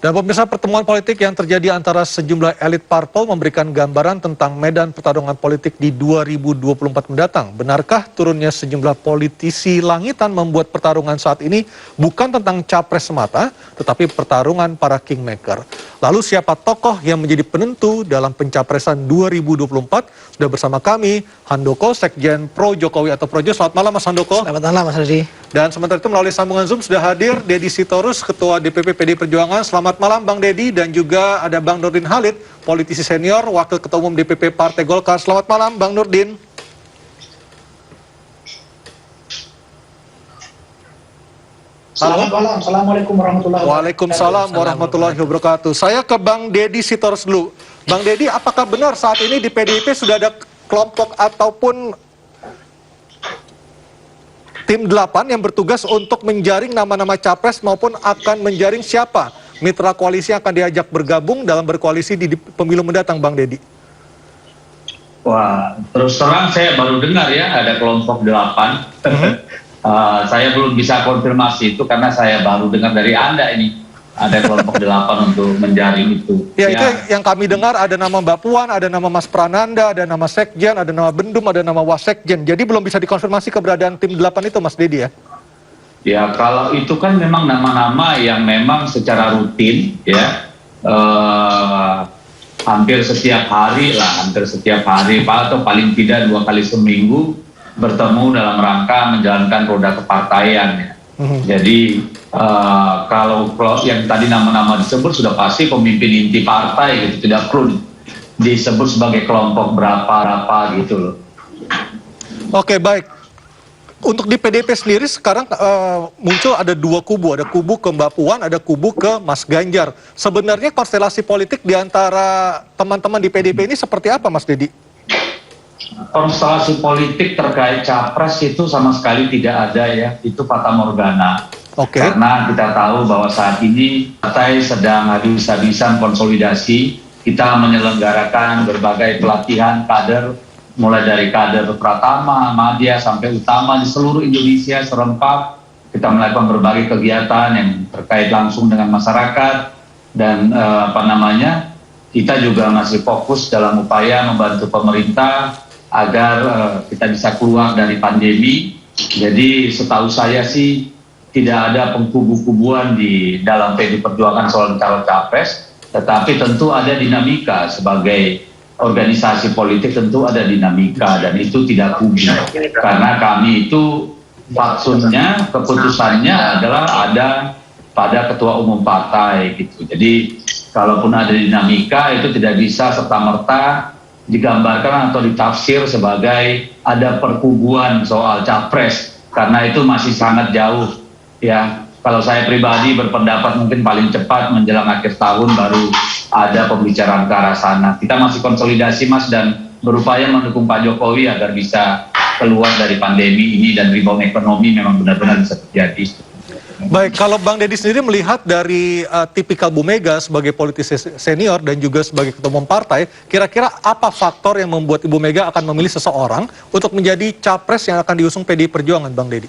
Dan pemirsa, pertemuan politik yang terjadi antara sejumlah elit parpol memberikan gambaran tentang medan pertarungan politik di 2024 mendatang. Benarkah turunnya sejumlah politisi langitan membuat pertarungan saat ini bukan tentang capres semata, tetapi pertarungan para kingmaker? Lalu siapa tokoh yang menjadi penentu dalam pencapresan 2024? Sudah bersama kami, Handoko, Sekjen Pro Jokowi atau Projo. Selamat malam Mas Handoko. Selamat malam Mas Rudi. Dan sementara itu melalui sambungan Zoom sudah hadir Deddy Sitorus, Ketua DPP PDI Perjuangan. Selamat malam Bang Deddy, dan juga ada Bang Nurdin Halid, politisi senior, Wakil Ketua Umum DPP Partai Golkar. Selamat malam Bang Nurdin. Selamat malam, Assalamualaikum warahmatullahi wabarakatuh. Waalaikumsalam warahmatullahi wabarakatuh. Saya ke Bang Deddy Sitorus dulu. Bang Deddy, apakah benar saat ini di PDIP sudah ada kelompok ataupun tim 8 yang bertugas untuk menjaring nama-nama capres maupun akan menjaring siapa mitra koalisi yang akan diajak bergabung dalam berkoalisi di pemilu mendatang, Bang Deddy? Wah, terus terang saya baru dengar ya ada kelompok 8. Saya belum bisa konfirmasi itu karena saya baru dengar dari Anda ini. Ada kelompok 8 untuk menjaring itu. Ya, itu yang kami dengar, ada nama Mbak Puan, ada nama Mas Prananda, ada nama Sekjen, ada nama Bendum, ada nama Wasekjen. Jadi belum bisa dikonfirmasi keberadaan tim 8 itu, Mas Deddy ya? Ya, kalau itu kan memang nama-nama yang memang secara rutin ya, hampir setiap hari atau paling tidak 2 kali seminggu bertemu dalam rangka menjalankan roda kepartaian ya. Jadi kalau yang tadi nama-nama disebut sudah pasti pemimpin inti partai gitu, tidak perlu disebut sebagai kelompok berapa gitu loh. Oke, baik. Untuk di PDIP sendiri sekarang muncul ada 2 kubu, ada kubu ke Mbak Puan, ada kubu ke Mas Ganjar. Sebenarnya konstelasi politik di antara teman-teman di PDIP ini seperti apa, Mas Deddy? Konstelasi politik terkait capres itu sama sekali tidak ada ya, itu fata morgana. Karena kita tahu bahwa saat ini partai sedang habis-habisan konsolidasi. Kita menyelenggarakan berbagai pelatihan kader, mulai dari kader Pratama, Madya, sampai utama di seluruh Indonesia serempak. Kita melakukan berbagai kegiatan yang terkait langsung dengan masyarakat. Dan kita juga masih fokus dalam upaya membantu pemerintah agar kita bisa keluar dari pandemi. Jadi setahu saya sih tidak ada pengkubu-kubuan di dalam PDI Perjuangan soal calon capres, tetapi tentu ada dinamika. Sebagai organisasi politik tentu ada dinamika, dan itu tidak kubu. Karena kami itu faksunnya, keputusannya adalah ada pada ketua umum partai gitu. Jadi kalaupun ada dinamika itu tidak bisa serta-merta digambarkan atau ditafsir sebagai ada perkubuan soal capres, karena itu masih sangat jauh ya. Kalau saya pribadi berpendapat mungkin paling cepat menjelang akhir tahun baru ada pembicaraan ke arah sana. Kita masih konsolidasi Mas, dan berupaya mendukung Pak Jokowi agar bisa keluar dari pandemi ini dan rebound ekonomi memang benar-benar bisa terjadi. Baik, kalau Bang Deddy sendiri melihat dari tipikal Bu Mega sebagai politisi senior dan juga sebagai ketua umum partai, kira-kira apa faktor yang membuat Ibu Mega akan memilih seseorang untuk menjadi capres yang akan diusung PDI Perjuangan, Bang Deddy?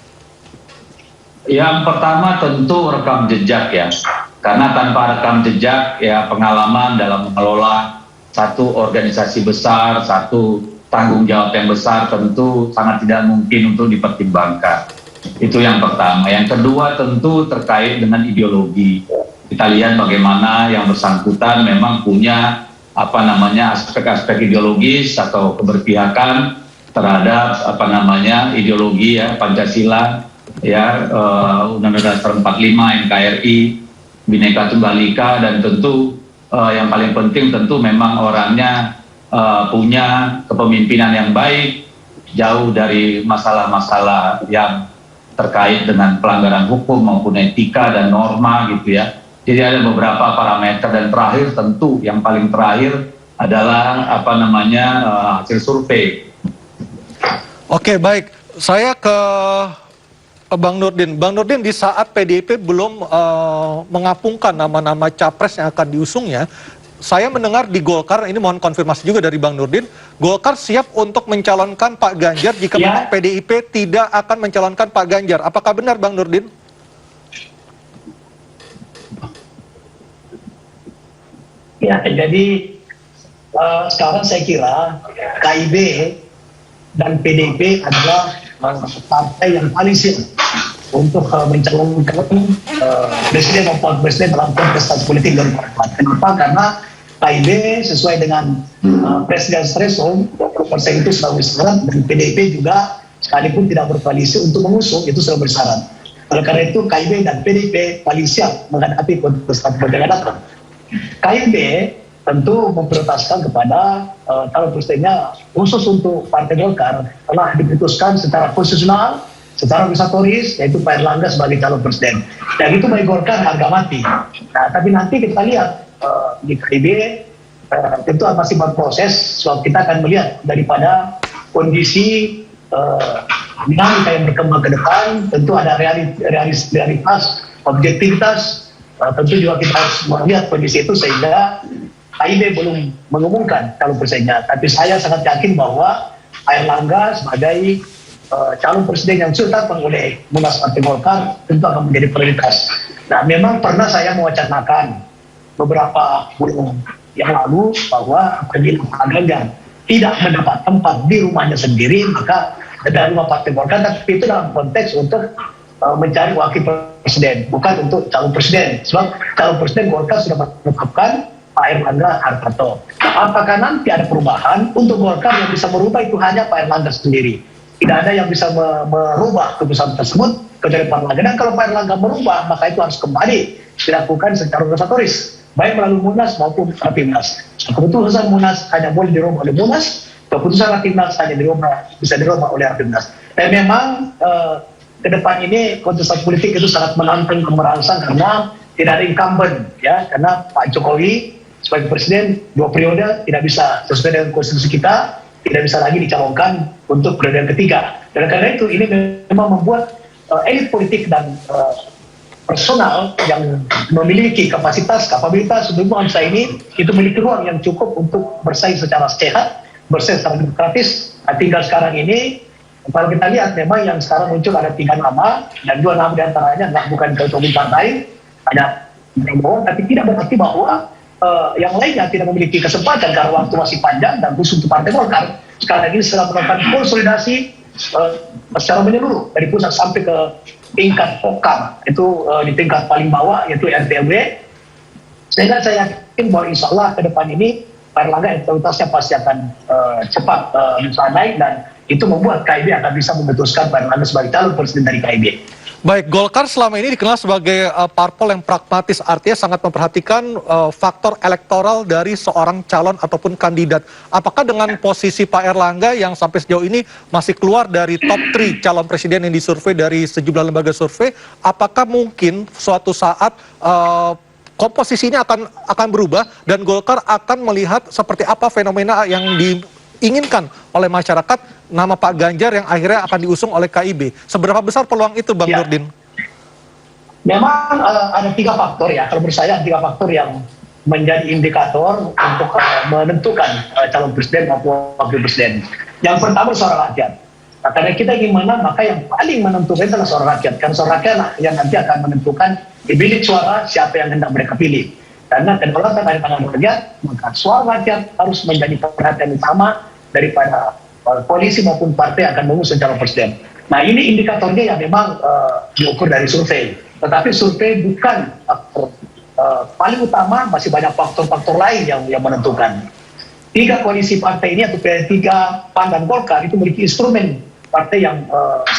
Yang pertama tentu rekam jejak ya, karena tanpa rekam jejak ya, pengalaman dalam mengelola satu organisasi besar, satu tanggung jawab yang besar tentu sangat tidak mungkin untuk dipertimbangkan. Itu yang pertama. Yang kedua tentu terkait dengan ideologi. Kita lihat bagaimana yang bersangkutan memang punya aspek-aspek ideologis atau keberpihakan terhadap ideologi ya, Pancasila ya, Undang-Undang Dasar 45, NKRI, Bhinneka Tunggal Ika, dan tentu yang paling penting tentu memang orangnya punya kepemimpinan yang baik, jauh dari masalah-masalah yang terkait dengan pelanggaran hukum maupun etika dan norma gitu ya. Jadi ada beberapa parameter, dan terakhir tentu yang paling terakhir adalah hasil survei. Oke, baik. Saya ke Bang Nurdin. Bang Nurdin, di saat PDIP belum mengapungkan nama-nama capres yang akan diusungnya, saya mendengar di Golkar, ini mohon konfirmasi juga dari Bang Nurdin, Golkar siap untuk mencalonkan Pak Ganjar jika memang PDIP tidak akan mencalonkan Pak Ganjar. Apakah benar Bang Nurdin? Ya, jadi sekarang saya kira KIB dan PDIP adalah partai yang paling siap untuk mencalonkan presiden maupun presiden dalam kontestasi politik 2024. Kenapa? Karena KIB sesuai dengan presiden threshold 20% itu sudah bersyarat, dan PDIP juga sekalipun tidak berkoalisi untuk mengusung itu sudah bersyarat. Oleh karena itu KIB dan PDIP paling siap menghadapi kontestasi politik yang datang. KIB tentu memprioritaskan kepada calon presidennya khusus untuk Partai Golkar telah diputuskan secara konstitusional, secara organisatoris, yaitu Pak Erlangga sebagai calon presiden. Dan itu bagi Golkar harga mati. Nah, tapi nanti kita lihat di KIB tentu masih berproses, sebab kita akan melihat daripada kondisi dinamika yang berkembang ke depan, tentu ada realitas, objektivitas, tentu juga kita harus melihat kondisi itu sehingga KIB belum mengumumkan calon presidennya, tapi saya sangat yakin bahwa Erlangga sebagai calon presiden yang sudah ditetapkan oleh Munas Partai Golkar tentu akan menjadi prioritas. Nah, memang pernah saya mewacanakan beberapa bulan yang lalu bahwa apabila Pak Ganjar tidak mendapat tempat di rumahnya sendiri, maka dari rumah Partai Golkar, tapi itu dalam konteks untuk mencari wakil presiden, bukan untuk calon presiden. Sebab calon presiden Golkar sudah menetapkan Pak Erlangga Hartarto. Apakah nanti ada perubahan untuk Golkar yang bisa merubah itu hanya Pak Erlangga sendiri. Tidak ada yang bisa merubah keputusan tersebut kecuali Pak Erlangga. Dan kalau Pak Erlangga merubah, maka itu harus kembali dilakukan secara organisatoris, baik melalui Munas maupun Rapimnas. Keputusan Munas hanya boleh dirubah oleh Munas, keputusan Rapimnas hanya bisa dirubah oleh Rapimnas. Dan memang ke depan ini kontestasi politik itu sangat menantang dan merangsang karena tidak ada incumbent, ya, karena Pak Jokowi sebagai presiden 2 periode tidak bisa sesuai dengan konstitusi kita, tidak bisa lagi dicalonkan untuk periode yang ketiga. Dan karena itu ini memang membuat elit politik dan personal yang memiliki kapabilitas untuk bangsa ini itu memiliki ruang yang cukup untuk bersaing secara sehat, bersaing secara demokratis. Nah, tinggal sekarang ini kalau kita lihat memang yang sekarang muncul ada 3 nama, dan 2 nama diantaranya bukan ketua umum partai, hanya Prabowo, tapi tidak berarti bahwa yang lainnya tidak memiliki kesempatan karena waktu masih panjang dan khusus untuk Partai Golkar. Sekarang ini sedang melakukan konsolidasi secara menyeluruh dari pusat sampai ke tingkat Pokam, itu di tingkat paling bawah yaitu RT/RW. Sehingga saya yakin bahwa insya Allah ke depan ini Pak Erlangga elektabilitasnya pasti akan cepat bisa naik, dan itu membuat KIB akan bisa memutuskan Pak Erlangga sebagai calon presiden dari KIB. Baik, Golkar selama ini dikenal sebagai parpol yang pragmatis, artinya sangat memperhatikan faktor elektoral dari seorang calon ataupun kandidat. Apakah dengan posisi Pak Erlangga yang sampai sejauh ini masih keluar dari top 3 calon presiden yang disurvei dari sejumlah lembaga survei, apakah mungkin suatu saat komposisi ini akan berubah dan Golkar akan melihat seperti apa fenomena yang diinginkan oleh masyarakat, nama Pak Ganjar yang akhirnya akan diusung oleh KIB. Seberapa besar peluang itu, Bang Nurdin? Memang ada 3 faktor ya. Kalau menurut saya 3 faktor yang menjadi indikator untuk menentukan calon presiden maupun wakil presiden. Yang pertama suara rakyat. Nah, karena kita ingin menang, maka yang paling menentukan adalah suara rakyat. Karena suara rakyat yang nanti akan menentukan di bilik suara siapa yang hendak mereka pilih. Karena kedaulatan dari tangan rakyat, maka suara rakyat harus menjadi perhatian utama daripada koalisi maupun partai akan mengusung calon presiden. Nah, ini indikatornya yang memang diukur dari survei. Tetapi survei bukan faktor paling utama, masih banyak faktor-faktor lain yang menentukan. 3 koalisi partai ini atau P3, PAN dan Golkar itu memiliki instrumen partai yang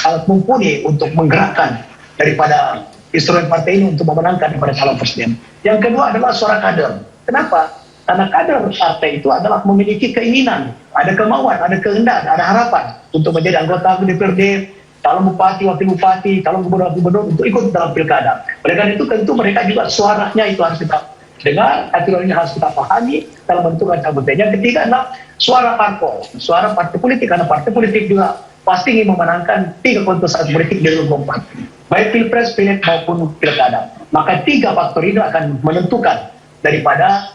sangat mumpuni untuk menggerakkan daripada instrumen partai ini untuk memenangkan daripada calon presiden. Yang kedua adalah suara kader. Kenapa? Karena kader partai itu adalah memiliki keinginan, ada kemauan, ada kehendak, ada harapan untuk menjadi anggota DPRD, calon bupati, wakil bupati, calon gubernur untuk ikut dalam pilkada. Oleh karena itu tentu mereka juga suaranya itu harus kita dengar, aturannya harus kita pahami dalam menentukan calon presiden. Yang ketiga adalah suara parpol, suara partai politik, karena partai politik juga pasti ingin memenangkan 3 kontestasi politik di 2024, baik pilpres, pileg maupun pilkada. Maka 3 faktor ini akan menentukan daripada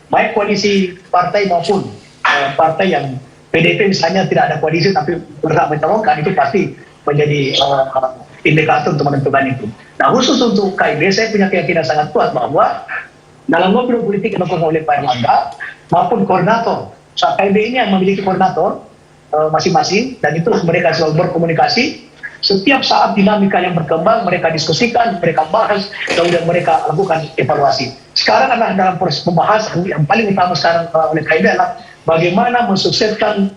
baik koalisi partai maupun partai yang PDIP misalnya tidak ada koalisi tapi berhak mencalonkan, itu pasti menjadi indikator untuk menentukan itu. Nah, khusus untuk KIB saya punya keyakinan sangat kuat bahwa dalam mobil politik yang didukung oleh Pak Erlangga maupun koordinator. So, KIB ini yang memiliki koordinator masing-masing, dan itu mereka selalu berkomunikasi. Setiap saat dinamika yang berkembang, mereka diskusikan, mereka bahas, kemudian mereka lakukan evaluasi. Sekarang adalah dalam proses pembahasan yang paling utama sekarang oleh KIB adalah bagaimana mensukseskan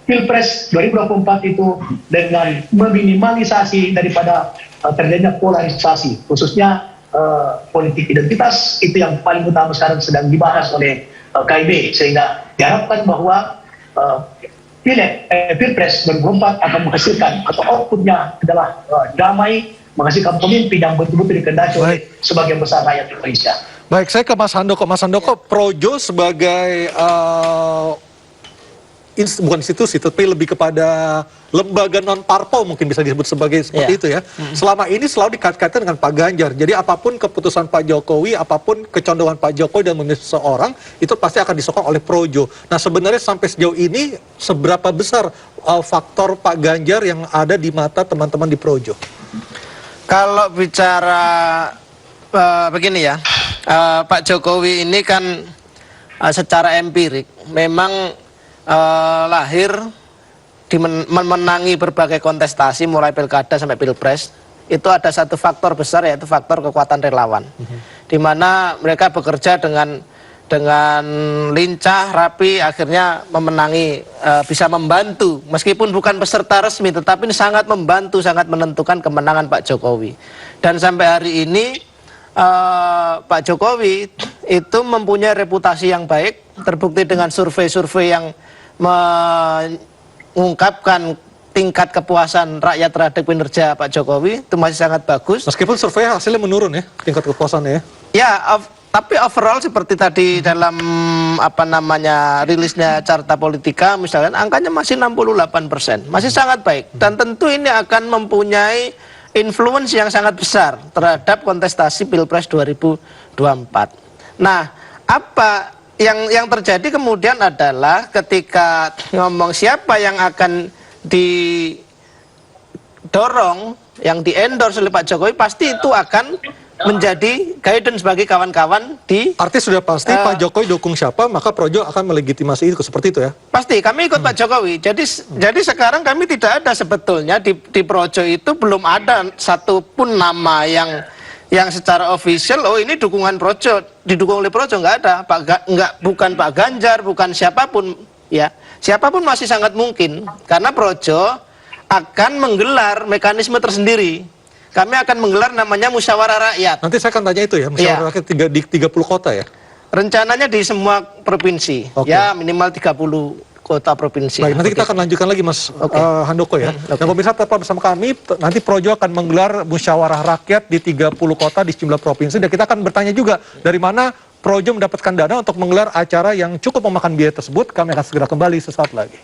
Pilpres 2024 itu dengan meminimalisasi daripada terjadinya polarisasi, khususnya politik identitas. Itu yang paling utama sekarang sedang dibahas oleh KIB, sehingga diharapkan bahwa Pilpres 2024 akan menghasilkan atau outputnya adalah damai, menghasilkan pemimpin yang betul-betul dikehendaki oleh sebagian besar rakyat Indonesia. Baik, saya ke Mas Handoko. Mas Handoko, Projo sebagai bukan institusi, tapi lebih kepada lembaga non-parpol mungkin bisa disebut sebagai seperti itu ya. Selama ini selalu dikait-kaitkan dengan Pak Ganjar. Jadi apapun keputusan Pak Jokowi, apapun kecondongan Pak Jokowi dan memilih seseorang, itu pasti akan disokong oleh Projo. Nah sebenarnya sampai sejauh ini, seberapa besar faktor Pak Ganjar yang ada di mata teman-teman di Projo? Kalau bicara begini ya, Pak Jokowi ini kan secara empirik memang lahir memenangi berbagai kontestasi mulai pilkada sampai pilpres. Itu ada satu faktor besar, yaitu faktor kekuatan relawan, di mana mereka bekerja dengan lincah, rapi, akhirnya memenangi, bisa membantu meskipun bukan peserta resmi, tetapi ini sangat membantu, sangat menentukan kemenangan Pak Jokowi. Dan sampai hari ini Pak Jokowi itu mempunyai reputasi yang baik, terbukti dengan survei-survei yang mengungkapkan tingkat kepuasan rakyat terhadap kinerja Pak Jokowi itu masih sangat bagus. Meskipun survei hasilnya menurun ya, tingkat kepuasannya ya. Ya, tapi overall seperti tadi dalam rilisnya Carta Politika misalkan, angkanya masih 68%, masih sangat baik. Dan tentu ini akan mempunyai influence yang sangat besar terhadap kontestasi Pilpres 2024. Nah, apa yang terjadi kemudian adalah ketika ngomong siapa yang akan didorong, yang di-endorse oleh Pak Jokowi, pasti itu akan menjadi guidance bagi kawan-kawan di... Artinya sudah pasti Pak Jokowi dukung siapa, maka Projo akan melegitimasi itu, seperti itu ya? Pasti, kami ikut Pak Jokowi. Jadi sekarang kami tidak ada sebetulnya di Projo itu belum ada satupun nama yang secara official, oh ini dukungan Projo, didukung oleh Projo, nggak ada. Bukan Pak Ganjar, bukan siapapun, ya. Siapapun masih sangat mungkin, karena Projo akan menggelar mekanisme tersendiri. Kami akan menggelar namanya musyawarah rakyat. Nanti saya akan tanya itu ya, musyawarah rakyat di 30 kota ya? Rencananya di semua provinsi, ya minimal 30 kota provinsi. Baik, nanti kita akan lanjutkan lagi Mas Handoko ya. Dan pemirsa tetap bersama kami, nanti Projo akan menggelar musyawarah rakyat di 30 kota di sejumlah provinsi, dan kita akan bertanya juga dari mana Projo mendapatkan dana untuk menggelar acara yang cukup memakan biaya tersebut. Kami akan segera kembali sesaat lagi.